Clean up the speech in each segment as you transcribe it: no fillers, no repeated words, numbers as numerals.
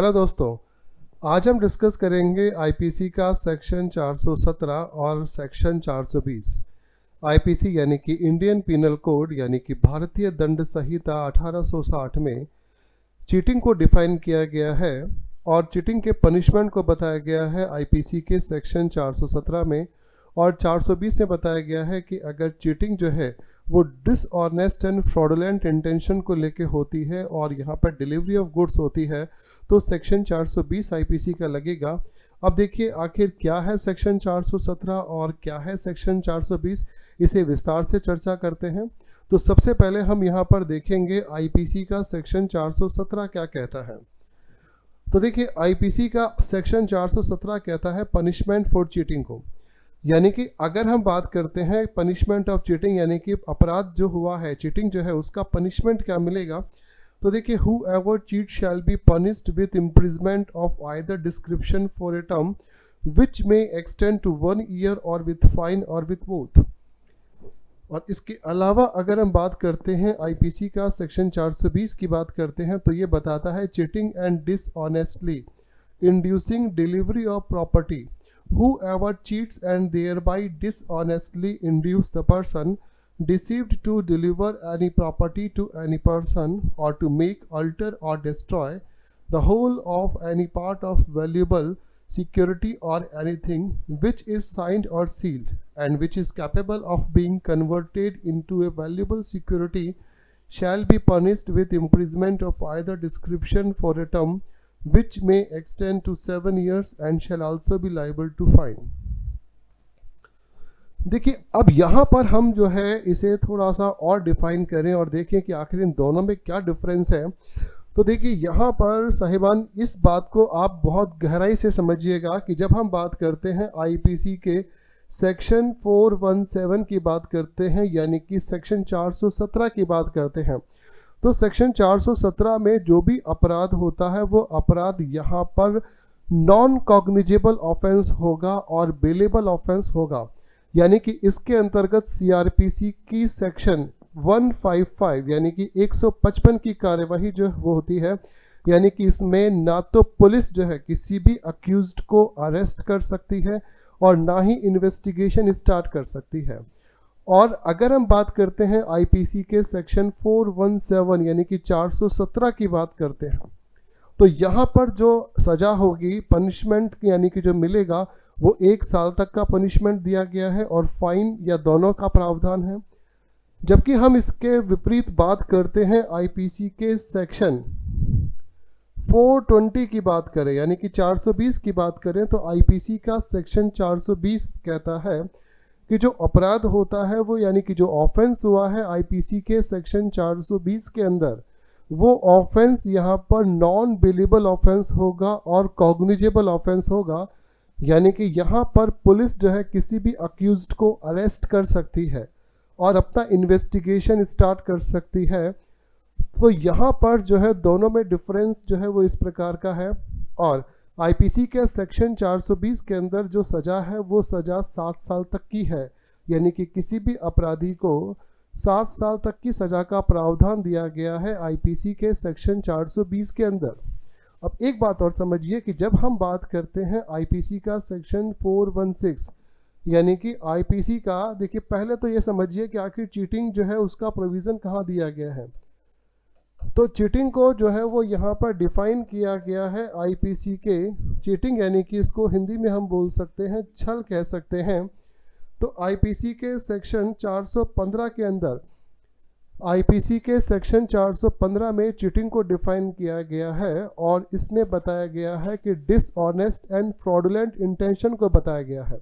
Hello दोस्तों, आज हम डिस्कस करेंगे आईपीसी का सेक्शन 417 और सेक्शन 420। आईपीसी यानी कि इंडियन पीनल कोड यानी कि भारतीय दंड संहिता 1860 में चीटिंग को डिफाइन किया गया है और चीटिंग के पनिशमेंट को बताया गया है आईपीसी के सेक्शन 417 में, और 420 में बताया गया है कि अगर चीटिंग जो है वो डिसऑनेस्ट एंड फ्रॉडुलेंट इंटेंशन को लेके होती है और यहाँ पर डिलीवरी ऑफ गुड्स होती है तो सेक्शन 420 आईपीसी का लगेगा। अब देखिए आखिर क्या है सेक्शन 417 और क्या है सेक्शन 420, इसे विस्तार से चर्चा करते हैं। तो सबसे पहले हम यहाँ पर देखेंगे आईपीसी का सेक्शन 417 क्या कहता है। तो देखिए आईपीसी का सेक्शन 417 कहता है पनिशमेंट फॉर चीटिंग को, यानी कि अगर हम बात करते हैं पनिशमेंट ऑफ चीटिंग यानी कि अपराध जो हुआ है चीटिंग जो है उसका पनिशमेंट क्या मिलेगा। तो देखिए whoever cheat shall be punished with imprisonment of either description for a term which may extend to 1 year और विथ फाइन और विथ बोथ। और इसके अलावा अगर हम बात करते हैं आईपीसी का सेक्शन 420 की बात करते हैं तो ये बताता है cheating and dishonestly inducing delivery of property, whoever cheats and thereby dishonestly induce the person deceived to deliver any property to any person or to make, alter or destroy the whole of any part of valuable security or anything which is signed or sealed and which is capable of being converted into a valuable security shall be punished with imprisonment of either description for a term which may extend to 7 years and shall also be liable to fine। देखिए अब यहाँ पर हम जो है इसे थोड़ा सा और डिफाइन करें और देखें कि आखिर इन दोनों में क्या डिफरेंस है। तो देखिए यहाँ पर साहिबान इस बात को आप बहुत गहराई से समझिएगा कि जब हम बात करते हैं आईपीसी के सेक्शन 417 की बात करते हैं यानी कि सेक्शन 417 की बात करते हैं तो सेक्शन 417 में जो भी अपराध होता है वो अपराध यहाँ पर नॉन कॉग्निजेबल ऑफेंस होगा और बेलेबल ऑफेंस होगा, यानी कि इसके अंतर्गत सीआरपीसी की सेक्शन 155 यानी कि 155 की कार्यवाही जो वो होती है, यानी कि इसमें ना तो पुलिस जो है किसी भी अक्यूज्ड को अरेस्ट कर सकती है और ना ही इन्वेस्टिगेशन स्टार्ट कर सकती है। और अगर हम बात करते हैं आईपीसी के सेक्शन 417 यानी कि 417 की बात करते हैं तो यहाँ पर जो सज़ा होगी पनिशमेंट यानी कि जो मिलेगा वो 1 साल तक का पनिशमेंट दिया गया है और फाइन या दोनों का प्रावधान है। जबकि हम इसके विपरीत बात करते हैं आईपीसी के सेक्शन 420 की बात करें यानी कि 420 की बात करें तो आईपीसी का सेक्शन 420 कहता है कि जो अपराध होता है वो यानी कि जो ऑफेंस हुआ है आईपीसी के सेक्शन 420 के अंदर वो ऑफेंस यहाँ पर नॉन बिलेबल ऑफेंस होगा और कॉग्निजेबल ऑफेंस होगा, यानी कि यहाँ पर पुलिस जो है किसी भी अक्यूज्ड को अरेस्ट कर सकती है और अपना इन्वेस्टिगेशन स्टार्ट कर सकती है। तो यहाँ पर जो है दोनों में डिफरेंस जो है वो इस प्रकार का है। और आईपीसी के सेक्शन 420 के अंदर जो सज़ा है वो सज़ा 7 साल तक की है, यानी कि किसी भी अपराधी को 7 साल तक की सज़ा का प्रावधान दिया गया है आईपीसी के सेक्शन 420 के अंदर। अब एक बात और समझिए कि जब हम बात करते हैं आईपीसी का सेक्शन 416 यानी कि आईपीसी का, देखिए पहले तो ये समझिए कि आखिर चीटिंग जो है उसका प्रोविज़न कहाँ दिया गया है। तो चीटिंग को जो है वो यहाँ पर डिफाइन किया गया है आईपीसी के, चीटिंग यानी कि इसको हिंदी में हम बोल सकते हैं छल कह सकते हैं। तो आईपीसी के सेक्शन 415 के अंदर आईपीसी के सेक्शन 415 में चीटिंग को डिफाइन किया गया है और इसमें बताया गया है कि डिसऑनेस्ट एंड फ्रॉडुलेंट इंटेंशन को बताया गया है।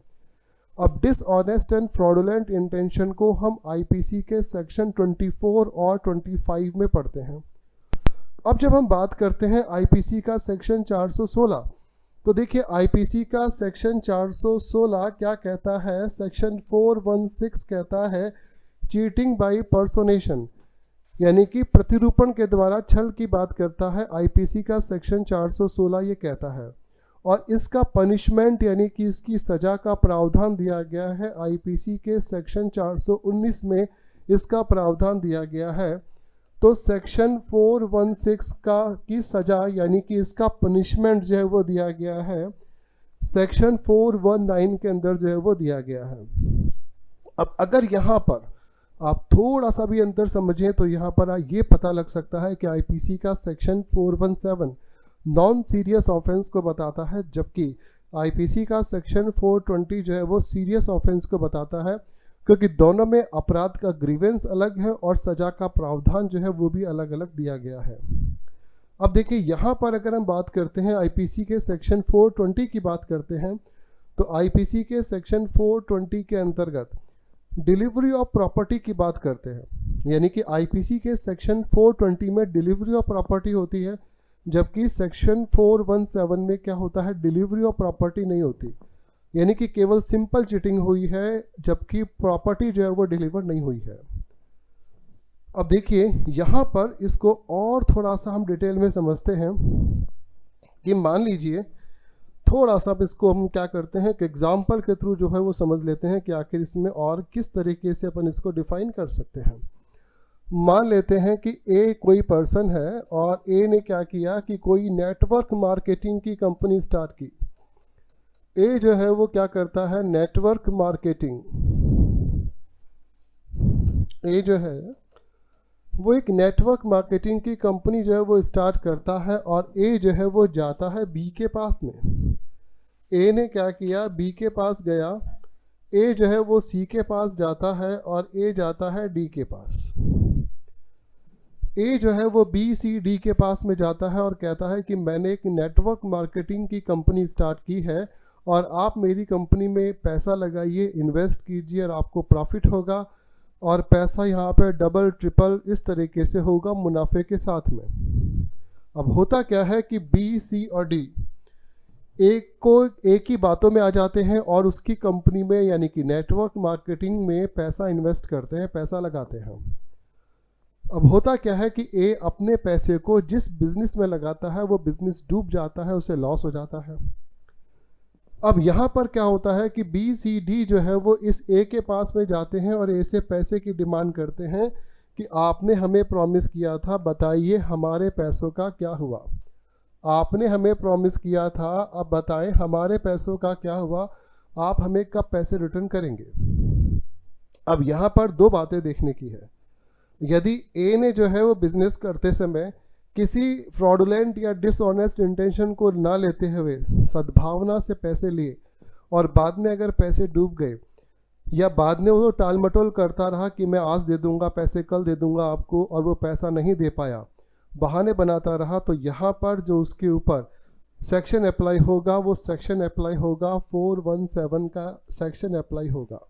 अब डिसऑनेस्ट एंड फ्रॉडुलेंट इंटेंशन को हम आईपीसी के सेक्शन 24 और 25 में पढ़ते हैं। अब जब हम बात करते हैं आईपीसी का सेक्शन 416 तो देखिए आईपीसी का सेक्शन 416 क्या कहता है। सेक्शन 416 कहता है चीटिंग बाय पर्सोनेशन, यानी कि प्रतिरूपण के द्वारा छल की बात करता है। आईपीसी का सेक्शन 416 ये कहता है और इसका पनिशमेंट यानी कि इसकी सज़ा का प्रावधान दिया गया है आईपीसी के सेक्शन 419 में इसका प्रावधान दिया गया है। तो सेक्शन 416 की सज़ा यानी कि इसका पनिशमेंट जो है वो दिया गया है सेक्शन 419 के अंदर जो है वो दिया गया है। अब अगर यहाँ पर आप थोड़ा सा भी अंतर समझें तो यहाँ पर ये पता लग सकता है कि आईपीसी का सेक्शन 417 नॉन सीरियस ऑफेंस को बताता है, जबकि आईपीसी का सेक्शन 420 जो है वो सीरियस ऑफेंस को बताता है, क्योंकि दोनों में अपराध का ग्रीवेंस अलग है और सज़ा का प्रावधान जो है वो भी अलग अलग दिया गया है। अब देखिए यहाँ पर अगर हम बात करते हैं आईपीसी के सेक्शन 420 की बात करते हैं, तो आईपीसी के सेक्शन 420 के अंतर्गत डिलीवरी ऑफ प्रॉपर्टी की बात करते हैं, यानी कि आईपीसी के सेक्शन 420 में डिलीवरी ऑफ प्रॉपर्टी होती है, जबकि सेक्शन 417 में क्या होता है, डिलीवरी ऑफ प्रॉपर्टी नहीं होती, यानी कि केवल सिंपल चीटिंग हुई है, जबकि प्रॉपर्टी जो है वो डिलीवर नहीं हुई है। अब देखिए यहाँ पर इसको और थोड़ा सा हम डिटेल में समझते हैं कि मान लीजिए थोड़ा सा इसको हम क्या करते हैं कि एग्जाम्पल के थ्रू जो है वो समझ लेते हैं कि आखिर इसमें और किस तरीके से अपन इसको डिफाइन कर सकते हैं। मान लेते हैं कि ए कोई पर्सन है और ए ने क्या किया कि कोई नेटवर्क मार्केटिंग की कंपनी स्टार्ट की। ए जो है वो क्या करता है, नेटवर्क मार्केटिंग, ए जो है वो एक नेटवर्क मार्केटिंग की कंपनी जो है वो स्टार्ट करता है और ए जो है वो जाता है बी के पास में। ए ने क्या किया, बी के पास गया, ए जो है वो सी के पास जाता है और ए जाता है डी के पास। ए जो है वो बी सी डी के पास में जाता है और कहता है कि मैंने एक नेटवर्क मार्केटिंग की कंपनी स्टार्ट की है और आप मेरी कंपनी में पैसा लगाइए, इन्वेस्ट कीजिए और आपको प्रॉफिट होगा और पैसा यहाँ पे डबल ट्रिपल इस तरीके से होगा मुनाफे के साथ में। अब होता क्या है कि बी सी और डी एक ही बातों में आ जाते हैं और उसकी कंपनी में यानी कि नेटवर्क मार्केटिंग में पैसा इन्वेस्ट करते हैं, पैसा लगाते हैं। अब होता क्या है कि ए अपने पैसे को जिस बिजनेस में लगाता है वो बिजनेस डूब जाता है, उसे लॉस हो जाता है। अब यहाँ पर क्या होता है कि बी सी डी जो है वो इस ए के पास में जाते हैं और ए से पैसे की डिमांड करते हैं कि आपने हमें प्रॉमिस किया था, बताइए हमारे पैसों का क्या हुआ। आपने हमें प्रॉमिस किया था, अब बताएं हमारे पैसों का क्या हुआ, आप हमें कब पैसे रिटर्न करेंगे। अब यहाँ पर दो बातें देखने की है। यदि ए ने जो है वो बिजनेस करते समय किसी फ्रॉडुलेंट या डिसऑनेस्ट इंटेंशन को ना लेते हुए सद्भावना से पैसे लिए और बाद में अगर पैसे डूब गए या बाद में वो टाल मटोल करता रहा कि मैं आज दे दूंगा पैसे, कल दे दूंगा आपको, और वो पैसा नहीं दे पाया, बहाने बनाता रहा, तो यहाँ पर जो उसके ऊपर सेक्शन अप्लाई होगा वो सेक्शन अप्लाई होगा 417 का सेक्शन अप्लाई होगा।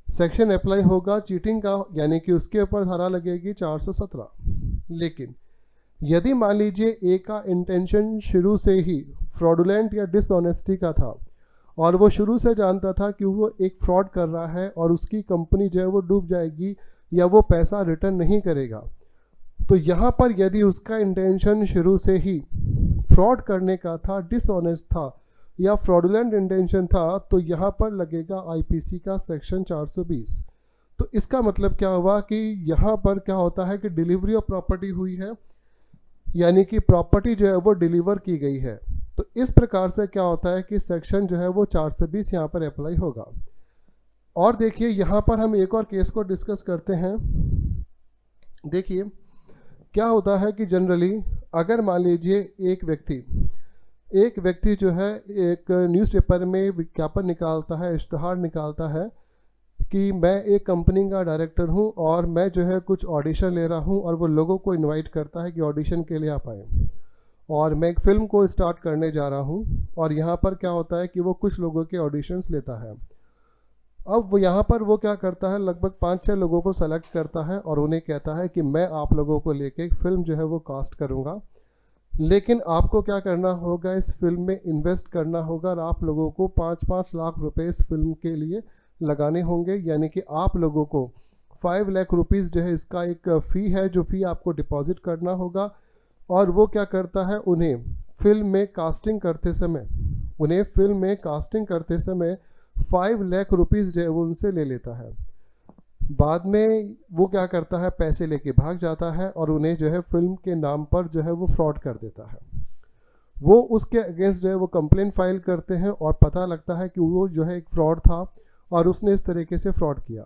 सेक्शन अप्लाई होगा चीटिंग का, यानी कि उसके ऊपर धारा लगेगी 417। लेकिन यदि मान लीजिए ए का इंटेंशन शुरू से ही फ्रॉडुलेंट या डिसऑनेस्टी का था और वो शुरू से जानता था कि वो एक फ्रॉड कर रहा है और उसकी कंपनी जो है वो डूब जाएगी या वो पैसा रिटर्न नहीं करेगा, तो यहाँ पर यदि उसका इंटेंशन शुरू से ही फ्रॉड करने का था, डिसऑनेस्ट था या फ्रॉडुलेंट इंटेंशन था, तो यहाँ पर लगेगा आईपीसी का सेक्शन 420। तो इसका मतलब क्या हुआ कि यहाँ पर क्या होता है कि डिलीवरी ऑफ प्रॉपर्टी हुई है, यानी कि प्रॉपर्टी जो है वो डिलीवर की गई है। तो इस प्रकार से क्या होता है कि सेक्शन जो है वो 420 यहाँ पर अप्लाई होगा। और देखिए यहाँ पर हम एक और केस को डिस्कस करते हैं। देखिए क्या होता है कि जनरली अगर मान लीजिए एक व्यक्ति जो है एक न्यूज़पेपर में विज्ञापन निकालता है, इश्तहार निकालता है कि मैं एक कंपनी का डायरेक्टर हूं और मैं जो है कुछ ऑडिशन ले रहा हूं, और वो लोगों को इनवाइट करता है कि ऑडिशन के लिए आप आए, और मैं एक फ़िल्म को स्टार्ट करने जा रहा हूं। और यहाँ पर क्या होता है कि वो कुछ लोगों के ऑडिशंस लेता है। अब वो यहाँ पर वो क्या करता है, लगभग 5-6 लोगों को सेलेक्ट करता है और उन्हें कहता है कि मैं आप लोगों को लेके एक फ़िल्म जो है वो कास्ट करूँगा, लेकिन आपको क्या करना होगा, इस फिल्म में इन्वेस्ट करना होगा और आप लोगों को 5-5 लाख रुपए इस फिल्म के लिए लगाने होंगे, यानी कि आप लोगों को 5 लाख रुपीज़ जो है इसका एक फ़ी है, जो फ़ी आपको डिपॉजिट करना होगा। और वो क्या करता है, उन्हें फिल्म में कास्टिंग करते समय 5 लाख रुपीज़ जो है वो उनसे ले लेता है। बाद में वो क्या करता है, पैसे लेके भाग जाता है और उन्हें जो है फिल्म के नाम पर जो है वो फ्रॉड कर देता है। वो उसके अगेंस्ट जो है वो कंप्लेन फाइल करते हैं और पता लगता है कि वो जो है एक फ्रॉड था और उसने इस तरीके से फ्रॉड किया।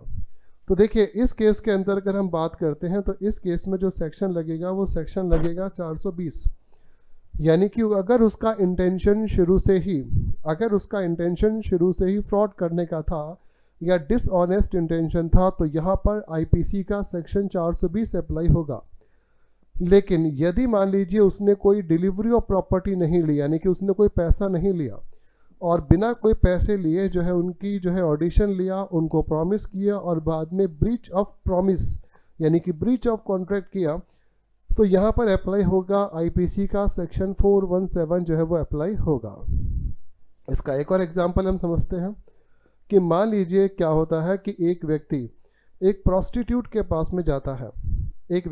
तो देखिए इस केस के अंदर अगर हम बात करते हैं तो इस केस में जो सेक्शन लगेगा वो सेक्शन लगेगा 420। यानी कि अगर उसका इंटेंशन शुरू से ही फ्रॉड करने का था या डिसऑनेस्ट इंटेंशन था तो यहाँ पर आईपीसी का सेक्शन 420 अप्लाई होगा। लेकिन यदि मान लीजिए उसने कोई डिलीवरी ऑफ प्रॉपर्टी नहीं ली, यानी कि उसने कोई पैसा नहीं लिया और बिना कोई पैसे लिए जो है उनकी जो है ऑडिशन लिया, उनको प्रॉमिस किया और बाद में ब्रीच ऑफ प्रॉमिस यानी कि ब्रीच ऑफ कॉन्ट्रैक्ट किया, तो यहाँ पर अप्लाई होगा आईपीसी का सेक्शन 417 जो है वो अप्लाई होगा। इसका एक और एग्जांपल हम समझते हैं कि मान लीजिए क्या होता है कि एक व्यक्ति एक प्रोस्टिट्यूट के पास में जाता है, एक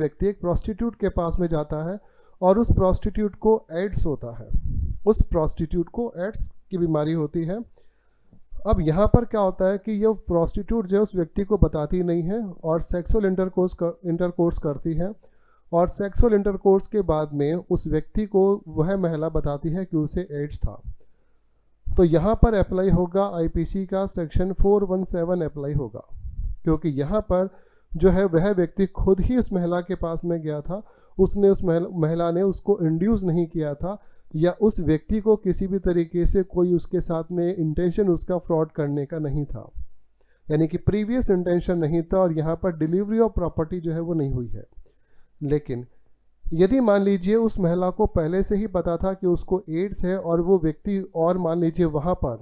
और उस प्रोस्टिट्यूट को एड्स होता है, उस प्रोस्टिट्यूट को एड्स की बीमारी होती है। अब यहाँ पर क्या होता है कि ये प्रोस्टिट्यूट जो है उस व्यक्ति को बताती नहीं है और सेक्सुअल इंटरकोर्स करती है और सेक्सुअल इंटरकोर्स के बाद में उस व्यक्ति को वह महिला बताती है कि उसे एड्स था। तो यहाँ पर अप्लाई होगा आईपीसी का सेक्शन 417 अप्लाई होगा, क्योंकि यहाँ पर जो है वह व्यक्ति खुद ही उस महिला के पास में गया था, उसने उस महिला ने उसको इंड्यूस नहीं किया था या उस व्यक्ति को किसी भी तरीके से कोई उसके साथ में इंटेंशन उसका फ्रॉड करने का नहीं था, यानी कि प्रीवियस इंटेंशन नहीं था और यहाँ पर डिलीवरी ऑफ प्रॉपर्टी जो है वो नहीं हुई है। लेकिन यदि मान लीजिए उस महिला को पहले से ही पता था कि उसको एड्स है और वो व्यक्ति और मान लीजिए वहाँ पर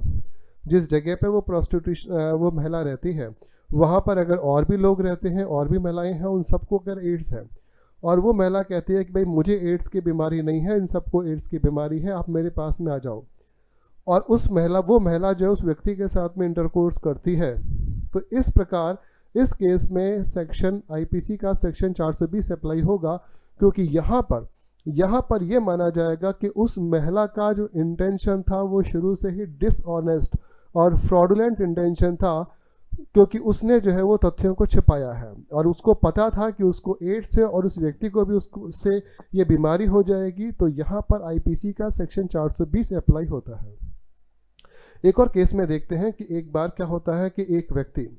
जिस जगह पे वो महिला रहती है वहाँ पर अगर और भी लोग रहते हैं और भी महिलाएं हैं, उन सबको अगर एड्स है और वो महिला कहती है कि भाई मुझे एड्स की बीमारी नहीं है, इन सबको एड्स की बीमारी है, आप मेरे पास में आ जाओ, और वो महिला जो है उस व्यक्ति के साथ में इंटरकोर्स करती है, तो इस प्रकार इस केस में सेक्शन आईपीसी का सेक्शन 420 अप्लाई होगा, क्योंकि यहाँ पर ये माना जाएगा कि उस महिला का जो इंटेंशन था वो शुरू से ही डिसऑनेस्ट और फ्रॉडुलेंट इंटेंशन था, क्योंकि उसने जो है वो तथ्यों को छिपाया है और उसको पता था कि उसको एड्स है और उस व्यक्ति को भी उससे ये बीमारी हो जाएगी। तो यहाँ पर आईपीसी का सेक्शन 420 अप्लाई होता है। एक और केस में देखते हैं कि एक बार क्या होता है कि एक व्यक्ति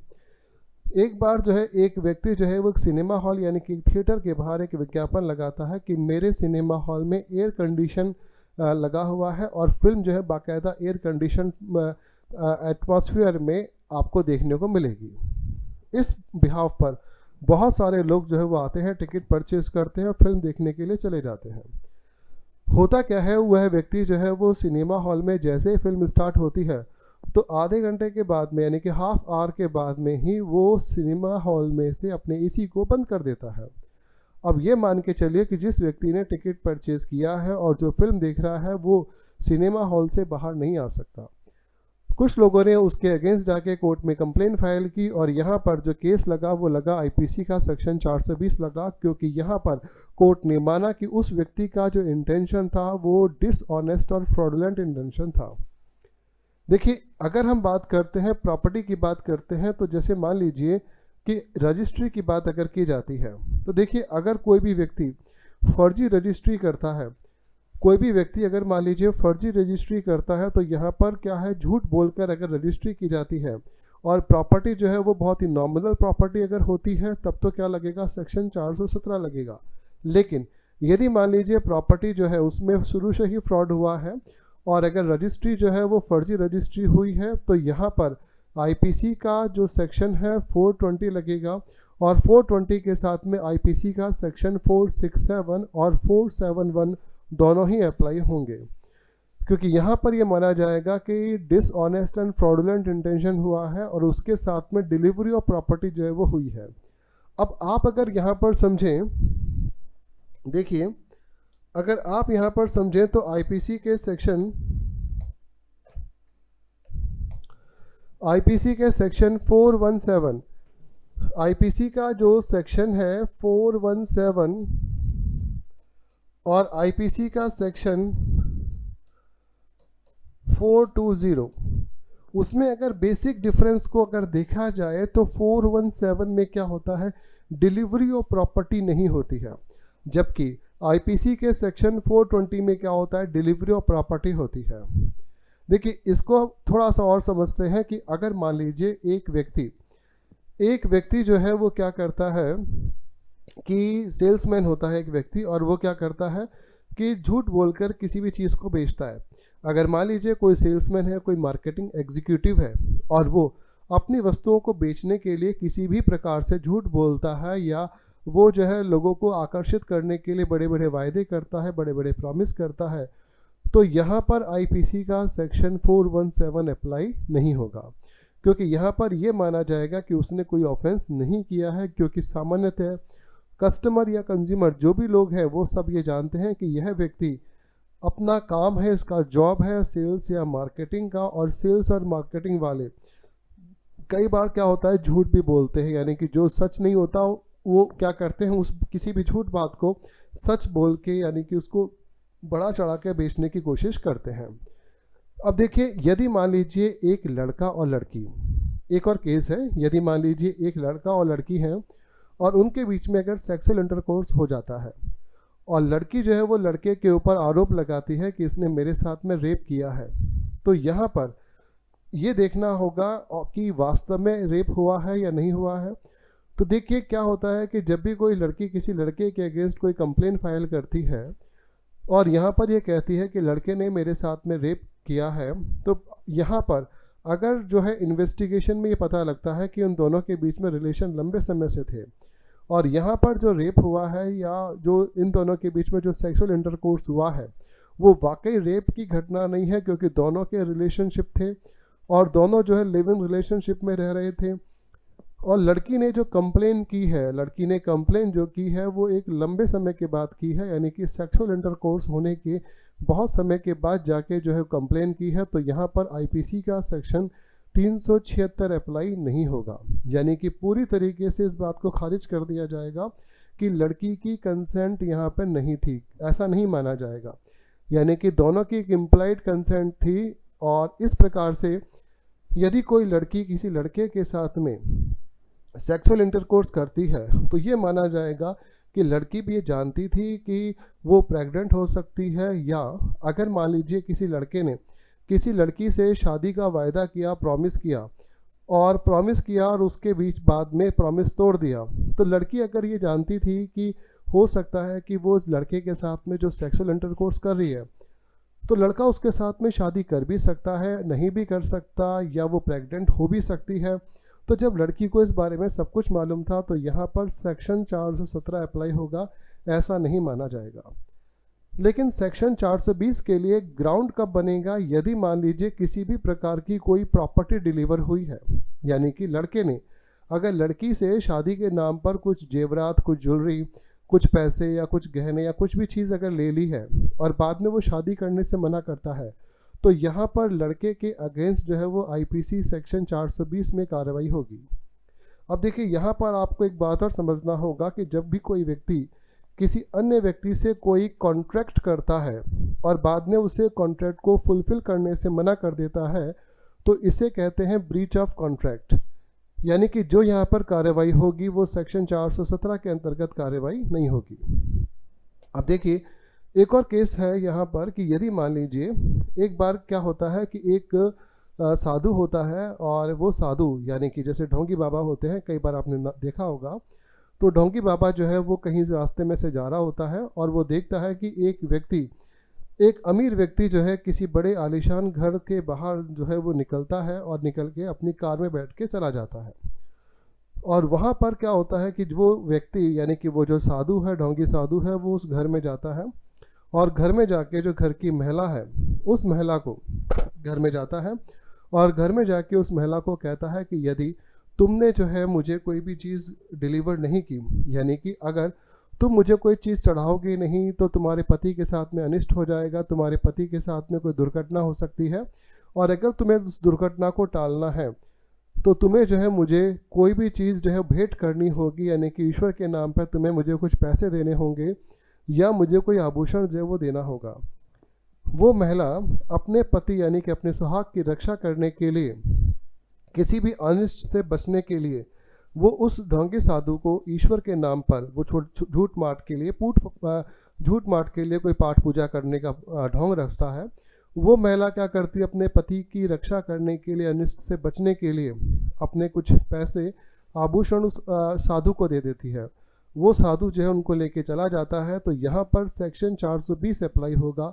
जो है वो एक सिनेमा हॉल यानी कि थिएटर के बाहर एक विज्ञापन लगाता है कि मेरे सिनेमा हॉल में एयर कंडीशन लगा हुआ है और फिल्म जो है बाकायदा एयर कंडीशन एटमॉस्फेयर में आपको देखने को मिलेगी। इस बिहाफ पर बहुत सारे लोग जो है वो आते हैं, टिकट परचेज करते हैं और फिल्म देखने के लिए चले जाते हैं। होता क्या है, वह व्यक्ति जो है वो सिनेमा हॉल में जैसे ही फिल्म स्टार्ट होती है तो आधे घंटे के बाद में यानी कि हाफ आवर के बाद में ही वो सिनेमा हॉल में से अपने एसी को बंद कर देता है। अब ये मान के चलिए कि जिस व्यक्ति ने टिकट परचेज किया है और जो फिल्म देख रहा है वो सिनेमा हॉल से बाहर नहीं आ सकता। कुछ लोगों ने उसके अगेंस्ट जाके कोर्ट में कंप्लेन फाइल की और यहाँ पर जो केस लगा वो लगा आईपीसी का सेक्शन 420 लगा, क्योंकि यहाँ पर कोर्ट ने माना कि उस व्यक्ति का जो इंटेंशन था वो डिसऑनेस्ट और फ्रॉडुलेंट इंटेंशन था। देखिए अगर हम बात करते हैं प्रॉपर्टी की बात करते हैं तो जैसे मान लीजिए कि रजिस्ट्री की बात अगर की जाती है तो देखिए अगर कोई भी व्यक्ति फर्जी रजिस्ट्री करता है, अगर मान लीजिए फर्जी रजिस्ट्री करता है तो यहाँ पर क्या है, झूठ बोलकर अगर रजिस्ट्री की जाती है और प्रॉपर्टी जो है वो बहुत ही नॉमिनल प्रॉपर्टी अगर होती है तब तो क्या लगेगा, सेक्शन 417 लगेगा। लेकिन यदि मान लीजिए प्रॉपर्टी जो है उसमें शुरू से ही फ्रॉड हुआ है और अगर रजिस्ट्री जो है वो फर्जी रजिस्ट्री हुई है तो यहाँ पर आईपीसी का जो सेक्शन है 420 लगेगा और 420 के साथ में आईपीसी का सेक्शन 467 और 471 दोनों ही अप्लाई होंगे, क्योंकि यहाँ पर ये माना जाएगा कि डिसऑनेस्ट एंड फ्रॉडुलेंट इंटेंशन हुआ है और उसके साथ में डिलीवरी ऑफ प्रॉपर्टी जो है वो हुई है। अब आप अगर यहाँ पर समझें, देखिए अगर आप यहाँ पर समझें तो आईपीसी के सेक्शन 417, आईपीसी का जो सेक्शन है 417 और आईपीसी का सेक्शन 420, उसमें अगर बेसिक डिफरेंस को अगर देखा जाए तो 417 में क्या होता है, डिलीवरी ऑफ प्रॉपर्टी नहीं होती है, जबकि आईपीसी के सेक्शन 420 में क्या होता है, डिलीवरी ऑफ प्रॉपर्टी होती है। देखिए इसको थोड़ा सा और समझते हैं कि अगर मान लीजिए एक व्यक्ति जो है वो क्या करता है कि सेल्समैन होता है एक व्यक्ति, और वो क्या करता है कि झूठ बोलकर किसी भी चीज़ को बेचता है। अगर मान लीजिए कोई सेल्समैन है, कोई मार्केटिंग एग्जीक्यूटिव है, और वो अपनी वस्तुओं को बेचने के लिए किसी भी प्रकार से झूठ बोलता है, या वो जो है लोगों को आकर्षित करने के लिए बड़े बड़े वायदे करता है, बड़े बड़े प्रॉमिस करता है, तो यहाँ पर आईपीसी का सेक्शन 417 अप्लाई नहीं होगा, क्योंकि यहाँ पर ये माना जाएगा कि उसने कोई ऑफेंस नहीं किया है। क्योंकि सामान्यतः कस्टमर या कंज्यूमर जो भी लोग हैं वो सब ये जानते हैं कि यह व्यक्ति अपना काम है, इसका जॉब है सेल्स या मार्केटिंग का, और सेल्स और मार्केटिंग वाले कई बार क्या होता है झूठ भी बोलते हैं, यानी कि जो सच नहीं होता वो क्या करते हैं, उस किसी भी झूठ बात को सच बोल के यानी कि उसको बढ़ा चढ़ा के बेचने की कोशिश करते हैं। अब देखिए यदि मान लीजिए एक लड़का और लड़की, एक और केस है, यदि मान लीजिए एक लड़का और लड़की हैं और उनके बीच में अगर सेक्सुअल इंटरकोर्स हो जाता है, और लड़की जो है वो लड़के के ऊपर आरोप लगाती है कि इसने मेरे साथ में रेप किया है, तो यहाँ पर ये देखना होगा कि वास्तव में रेप हुआ है या नहीं हुआ है। तो देखिए क्या होता है कि जब भी कोई लड़की किसी लड़के के अगेंस्ट कोई कंप्लेंट फाइल करती है और यहाँ पर ये कहती है कि लड़के ने मेरे साथ में रेप किया है, तो यहाँ पर अगर जो है इन्वेस्टिगेशन में ये पता लगता है कि उन दोनों के बीच में रिलेशन लंबे समय से थे, और यहाँ पर जो रेप हुआ है या जो इन दोनों के बीच में जो सेक्सुअल इंटरकोर्स हुआ है वो वाकई रेप की घटना नहीं है, क्योंकि दोनों के रिलेशनशिप थे और दोनों जो है लिव इन रिलेशनशिप में रह रहे थे। और लड़की ने जो कंप्लेन की है, लड़की ने कंप्लेन जो की है वो एक लंबे समय के बाद की है, यानी कि सेक्सुअल इंटरकोर्स होने के बहुत समय के बाद जाके जो है कंप्लेन की है। तो यहाँ पर आईपीसी का सेक्शन 376 अप्लाई नहीं होगा, यानी कि पूरी तरीके से इस बात को खारिज कर दिया जाएगा कि लड़की की कंसेंट यहाँ पर नहीं थी, ऐसा नहीं माना जाएगा, यानी कि दोनों की एक इम्प्लाइड कंसेंट थी। और इस प्रकार से यदि कोई लड़की किसी लड़के के साथ में सेक्सुअल इंटरकोर्स करती है तो ये माना जाएगा कि लड़की भी ये जानती थी कि वो प्रेग्नेंट हो सकती है, या अगर मान लीजिए किसी लड़के ने किसी लड़की से शादी का वायदा किया, प्रॉमिस किया और उसके बीच बाद में प्रॉमिस तोड़ दिया, तो लड़की अगर ये जानती थी कि हो सकता है कि वो उस लड़के के साथ में जो सेक्सुअल इंटरकोर्स कर रही है, तो लड़का उसके साथ में शादी कर भी सकता है, नहीं भी कर सकता, या वो प्रेग्नेंट हो भी सकती है। तो जब लड़की को इस बारे में सब कुछ मालूम था तो यहाँ पर सेक्शन 417 अप्लाई होगा, ऐसा नहीं माना जाएगा। लेकिन सेक्शन 420 के लिए ग्राउंड कब बनेगा, यदि मान लीजिए किसी भी प्रकार की कोई प्रॉपर्टी डिलीवर हुई है, यानी कि लड़के ने अगर लड़की से शादी के नाम पर कुछ जेवरात, कुछ ज्वेलरी, कुछ पैसे या कुछ गहने या कुछ भी चीज़ अगर ले ली है और बाद में वो शादी करने से मना करता है, तो यहाँ पर लड़के के अगेंस्ट जो है वो आईपीसी सेक्शन 420 में कार्रवाई होगी। अब देखिए यहाँ पर आपको एक बात और समझना होगा कि जब भी कोई व्यक्ति किसी अन्य व्यक्ति से कोई कॉन्ट्रैक्ट करता है और बाद में उसे कॉन्ट्रैक्ट को फुलफिल करने से मना कर देता है, तो इसे कहते हैं ब्रीच ऑफ कॉन्ट्रैक्ट, यानी कि जो यहाँ पर कार्रवाई होगी वो सेक्शन 417 के अंतर्गत कार्रवाई नहीं होगी। अब देखिए एक और केस है यहाँ पर कि यदि मान लीजिए एक बार क्या होता है कि एक साधु होता है, और वो साधु यानी कि जैसे ढोंगी बाबा होते हैं, कई बार आपने देखा होगा, तो ढोंगी बाबा जो है वो कहीं रास्ते में से जा रहा होता है और वो देखता है कि एक अमीर व्यक्ति जो है किसी बड़े आलीशान घर के बाहर जो है वो निकलता है और निकल के अपनी कार में बैठ के चला जाता है। और वहाँ पर क्या होता है कि वो व्यक्ति यानी कि वो जो साधु है, ढोंगी साधु है, वो उस घर में जाता है और घर में जाके जो घर की महिला है उस महिला को घर में जाता है और घर में जाके उस महिला को कहता है कि यदि तुमने जो है मुझे कोई भी चीज़ डिलीवर नहीं की, यानी कि अगर तुम मुझे कोई चीज़ चढ़ाओगे नहीं तो तुम्हारे पति के साथ में अनिष्ट हो जाएगा, तुम्हारे पति के साथ में कोई दुर्घटना हो सकती है, और अगर तुम्हें उस दुर्घटना को टालना है तो तुम्हें जो है मुझे कोई भी चीज़ जो है भेंट करनी होगी, यानी कि ईश्वर के नाम पर तुम्हें मुझे कुछ पैसे देने होंगे या मुझे कोई आभूषण जो है वो देना होगा। वो महिला अपने पति यानी कि अपने सुहाग की रक्षा करने के लिए, किसी भी अनिष्ट से बचने के लिए वो उस ढोंगी साधु को ईश्वर के नाम पर वो झूठ माट के लिए कोई पाठ पूजा करने का ढोंग रखता है। वो महिला क्या करती है, अपने पति की रक्षा करने के लिए, अनिष्ट से बचने के लिए अपने कुछ पैसे आभूषण उस साधु को दे देती है। वो साधु जो है उनको लेके चला जाता है। तो यहाँ पर सेक्शन 420 अप्लाई होगा,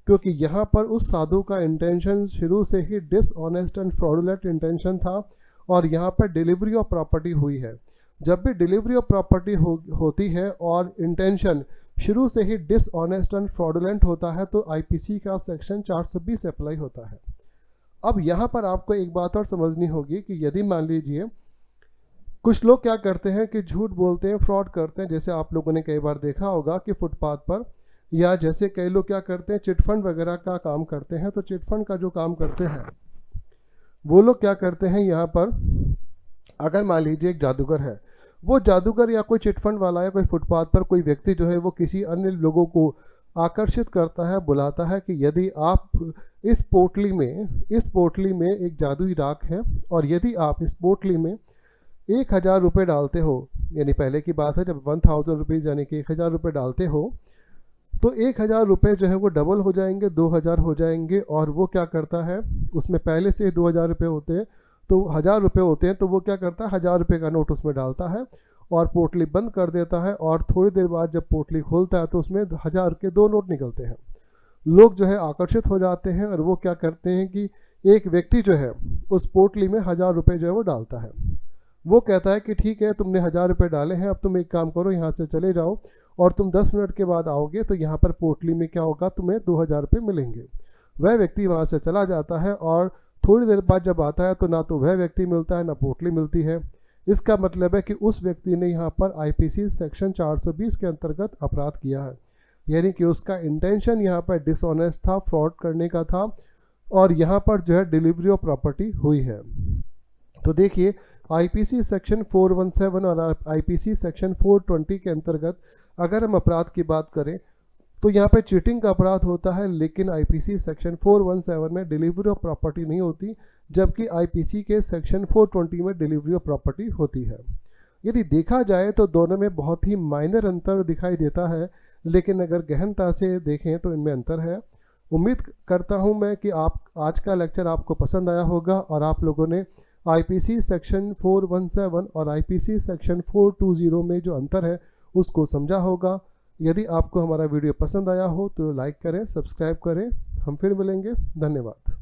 क्योंकि यहाँ पर उस साधु का इंटेंशन शुरू से ही डिसऑनेस्ट एंड फ्रॉडुलेंट इंटेंशन था और यहाँ पर डिलीवरी ऑफ प्रॉपर्टी हुई है। जब भी डिलीवरी ऑफ प्रॉपर्टी होती है और इंटेंशन शुरू से ही डिसऑनेस्ट एंड फ्रॉडुलेंट होता है तो आईपीसी का सेक्शन 420 अप्लाई होता है। अब यहाँ पर आपको एक बात और समझनी होगी कि यदि मान लीजिए कुछ लोग क्या करते हैं कि झूठ बोलते हैं, फ्रॉड करते हैं, जैसे आप लोगों ने कई बार देखा होगा कि फुटपाथ पर, या जैसे कई लोग क्या करते हैं चिटफंड वगैरह का काम करते हैं। तो चिटफंड का जो काम करते हैं वो लोग क्या करते हैं, यहाँ पर अगर मान लीजिए एक जादूगर है, वो जादूगर या कोई चिटफंड वाला या कोई फुटपाथ पर कोई व्यक्ति जो है वो किसी अन्य लोगों को आकर्षित करता है, बुलाता है कि यदि आप इस पोटली में एक जादुई राख है और यदि आप इस पोटली में 1000 रुपये डालते हो, यानी पहले की बात है जब 1000 रुपीज़ यानी कि 1000 रुपये डालते हो तो 1000 रुपये जो है वो डबल हो जाएंगे, 2000 हो जाएंगे। और वो क्या करता है, उसमें पहले से 2000 रुपये होते हैं तो 1000 रुपये होते हैं, तो वो क्या करता है 1000 रुपये का नोट उसमें डालता है और पोटली बंद कर देता है। और थोड़ी देर बाद जब पोटली खोलता है तो उसमें 1000 के 2 नोट निकलते हैं। लोग जो है आकर्षित हो जाते हैं और वो क्या करते हैं कि एक व्यक्ति जो है उस पोटली में 1000 रुपये जो है वो डालता है। वो कहता है कि ठीक है, तुमने 1000 रुपये डाले हैं, अब तुम एक काम करो, यहाँ से चले जाओ और तुम 10 मिनट के बाद आओगे तो यहाँ पर पोटली में क्या होगा, तुम्हें 2000 रुपये मिलेंगे। वह व्यक्ति वहाँ से चला जाता है और थोड़ी देर बाद जब आता है तो ना तो वह व्यक्ति मिलता है ना पोटली मिलती है। इसका मतलब है कि उस व्यक्ति ने यहाँ पर आईपीसी सेक्शन 420 के अंतर्गत अपराध किया है, यानी कि उसका इंटेंशन यहाँ पर डिसऑनेस्ट था, फ्रॉड करने का था और यहाँ पर जो है डिलीवरी ऑफ प्रॉपर्टी हुई है। तो देखिए आईपीसी सेक्शन 417 और आईपीसी सेक्शन 420 के अंतर्गत अगर हम अपराध की बात करें तो यहाँ पे चीटिंग का अपराध होता है, लेकिन आईपीसी सेक्शन 417 में डिलीवरी ऑफ प्रॉपर्टी नहीं होती, जबकि आईपीसी के सेक्शन 420 में डिलीवरी ऑफ प्रॉपर्टी होती है। यदि देखा जाए तो दोनों में बहुत ही माइनर अंतर दिखाई देता है, लेकिन अगर गहनता से देखें तो इनमें अंतर है। उम्मीद करता हूँ मैं कि आज का लेक्चर आपको पसंद आया होगा और आप लोगों ने आईपीसी सेक्शन 417 और आईपीसी सेक्शन 420 में जो अंतर है उसको समझा होगा। यदि आपको हमारा वीडियो पसंद आया हो तो लाइक करें, सब्सक्राइब करें। हम फिर मिलेंगे। धन्यवाद।